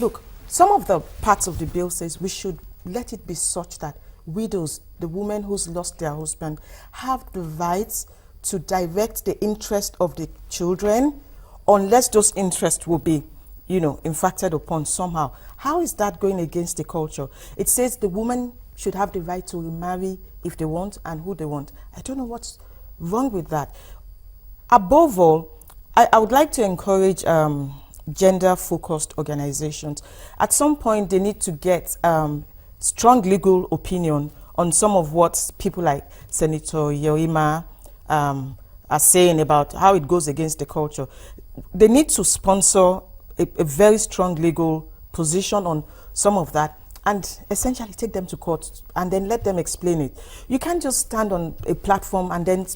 Look, some of the parts of the bill says we should let it be such that widows, the women who's lost their husband, have the rights to direct the interest of the children, unless those interests will be, infacted upon somehow. How is that going against the culture? It says the woman should have the right to remarry if they want and who they want. I don't know what's wrong with that. Above all, I would like to encourage gender-focused organizations. At some point, they need to get strong legal opinion on some of what people like Senator Yoima are saying about how it goes against the culture. They need to sponsor a very strong legal position on some of that and essentially take them to court and then let them explain it. You can't just stand on a platform and then,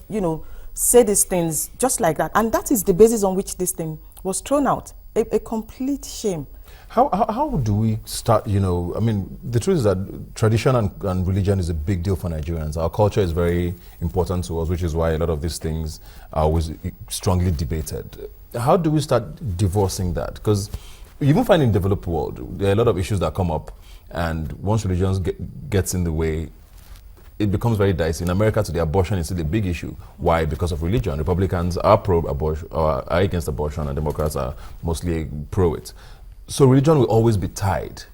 say these things just like that. And that is the basis on which this thing was thrown out. A complete shame. How do we start, the truth is that tradition and religion is a big deal for Nigerians. Our culture is very important to us, which is why a lot of these things are always strongly debated. How do we start divorcing that? Because you even find in the developed world, there are a lot of issues that come up, and once religion gets in the way, it becomes very dicey. In America today, abortion is still a big issue. Why? Because of religion. Republicans are pro-abortion, are against abortion, and Democrats are mostly pro it. So religion will always be tied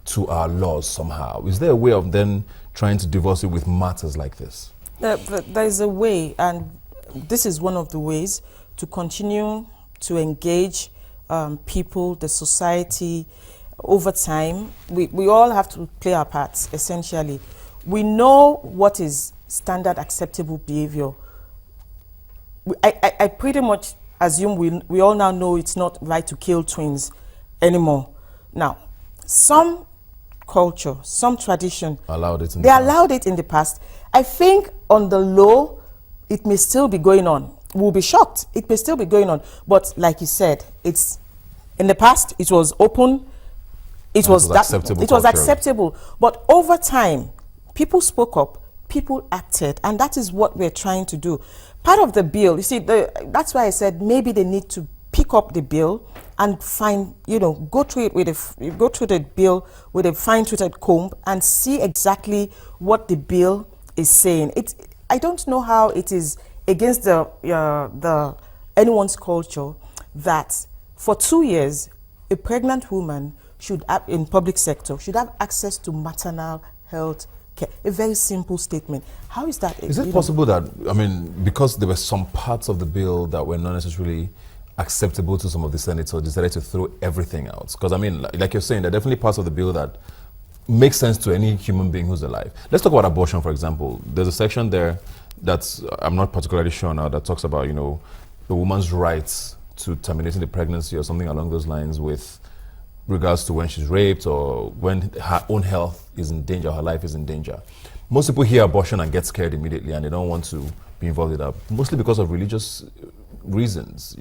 to our laws somehow. Is there a way of then trying to divorce it with matters like this? There is a way, and this is one of the ways to continue to engage people, the society, over time. We all have to play our parts, essentially. We know what is standard acceptable behavior. I pretty much assume we all now know it's not right to kill twins anymore. Now, some culture, some tradition, allowed it in the past. I think on the low, it may still be going on. We'll be shocked. It may still be going on. But like you said, it's in the past, it was open. It was acceptable. But over time, people spoke up, people acted, and that is what we're trying to do. Part of the bill, you see, that's why I said maybe they need to pick up the bill and go through the bill with a fine-toothed comb and see exactly what the bill is saying. I don't know how it is against anyone's culture that for 2 years a pregnant woman should have, in public sector, should have access to maternal health care. A very simple statement. How is that? Is it possible that, because there were some parts of the bill that were not necessarily acceptable to some of the senators, decided to throw everything out? Because, like you're saying, there are definitely parts of the bill that make sense to any human being who's alive. Let's talk about abortion, for example. There's a section there that's, I'm not particularly sure now, that talks about, the woman's rights to terminating the pregnancy or something along those lines with regards to when she's raped or when her own health is in danger, her life is in danger. Most people hear abortion and get scared immediately and they don't want to be involved in that, mostly because of religious reasons,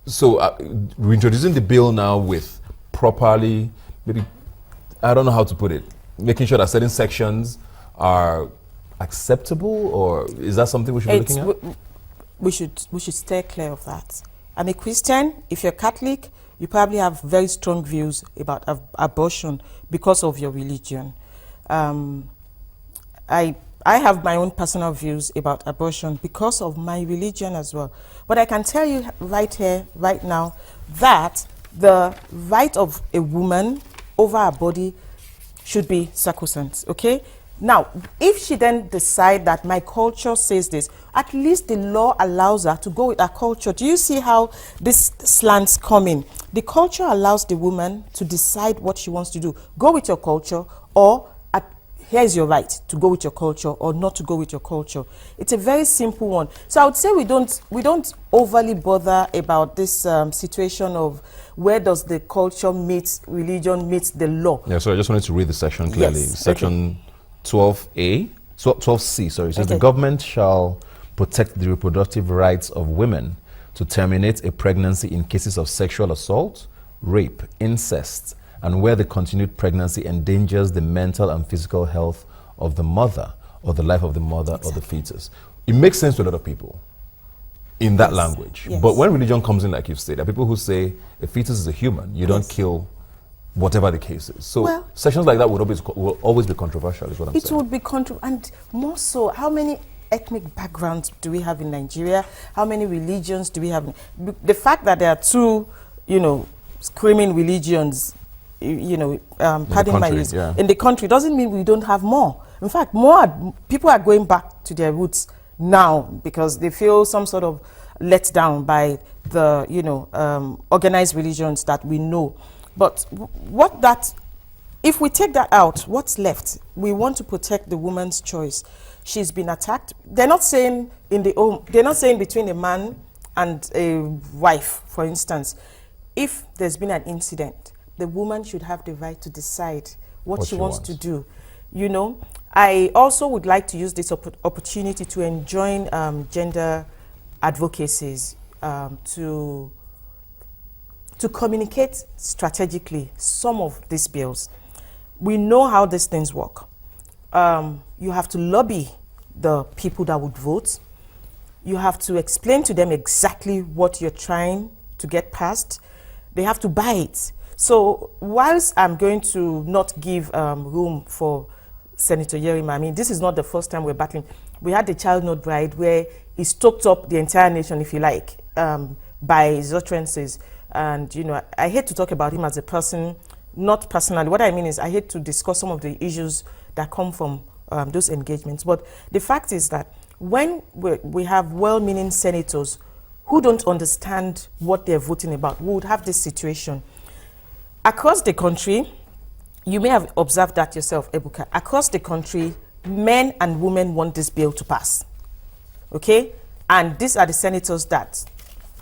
So we're introducing the bill now with properly, maybe, I don't know how to put it, making sure that certain sections are acceptable, or is that something we should be looking at? We should stay clear of that. I'm a Christian. If you're Catholic, you probably have very strong views about abortion because of your religion. I have my own personal views about abortion because of my religion as well. But I can tell you right here, right now, that the right of a woman over her body should be sacrosanct, okay? Now, if she then decides that my culture says this, at least the law allows her to go with her culture. Do you see how this slants come in? The culture allows the woman to decide what she wants to do. Go with your culture, or here's your right to go with your culture or not to go with your culture. It's a very simple one. So I would say we don't overly bother about this situation of where does the culture meet religion meets the law. Yeah, so I just wanted to read the section clearly. Yes, section 12C, sorry, it says the government shall protect the reproductive rights of women to terminate a pregnancy in cases of sexual assault, rape, incest, and where the continued pregnancy endangers the mental and physical health of the mother or the life of the mother or the fetus. It makes sense to a lot of people in that language. Yes. But when religion comes in, like you've said, there are people who say a fetus is a human. You don't kill whatever the case is. So Well, sessions like that will always be controversial, is what I'm it saying. would be and more so, how many ethnic backgrounds do we have in Nigeria? How many religions do we have? The fact that there are two, screaming religions, pardon my use, in the country doesn't mean we don't have more. In fact, people are going back to their roots now because they feel some sort of let down by the, organized religions that we know. But if we take that out, what's left? We want to protect the woman's choice. She's been attacked. They're not saying they're not saying between a man and a wife, for instance. If there's been an incident, the woman should have the right to decide what she wants to do. I also would like to use this opportunity to enjoin gender advocacies to communicate strategically some of these bills. We know how these things work. You have to lobby the people that would vote. You have to explain to them exactly what you're trying to get passed. They have to buy it. So whilst I'm going to not give room for Senator Yerima, I mean, this is not the first time we're battling. We had the child not bride where he stoked up the entire nation, if you like, by his utterances. And, I hate to talk about him as a person, not personally. What I mean is I hate to discuss some of the issues that come from those engagements. But the fact is that when we have well-meaning senators who don't understand what they're voting about, we would have this situation. Across the country, you may have observed that yourself, Ebuka. Across the country, men and women want this bill to pass. Okay? And these are the senators that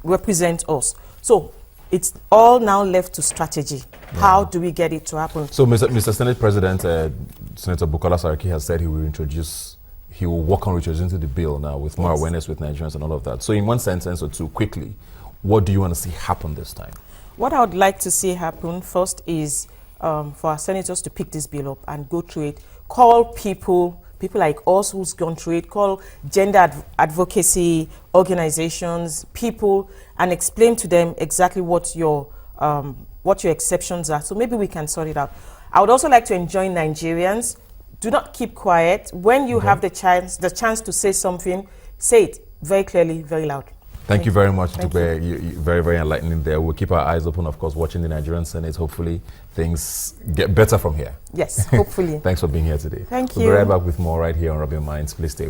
represent us. So it's all now left to strategy. Yeah. How do we get it to happen? So Mr. Senate President, Senator Bukola Saraki has said he will work on introducing the bill now with more awareness with Nigerians and all of that. So in one sentence or two, quickly, what do you want to see happen this time? What I would like to see happen first is for our senators to pick this bill up and go through it, call people like us who's gone through it, call gender advocacy organizations, people, and explain to them exactly what your exceptions are. So maybe we can sort it out. I would also like to enjoin Nigerians, do not keep quiet. When you have the chance to say something, say it very clearly, very loud. Thank you very much, Dube. You very, very enlightening there. We'll keep our eyes open, of course, watching the Nigerian Senate. Hopefully, things get better from here. Yes, hopefully. Thanks for being here today. Thank you. We'll be right back with more right here on Rub Your Minds. Please stay.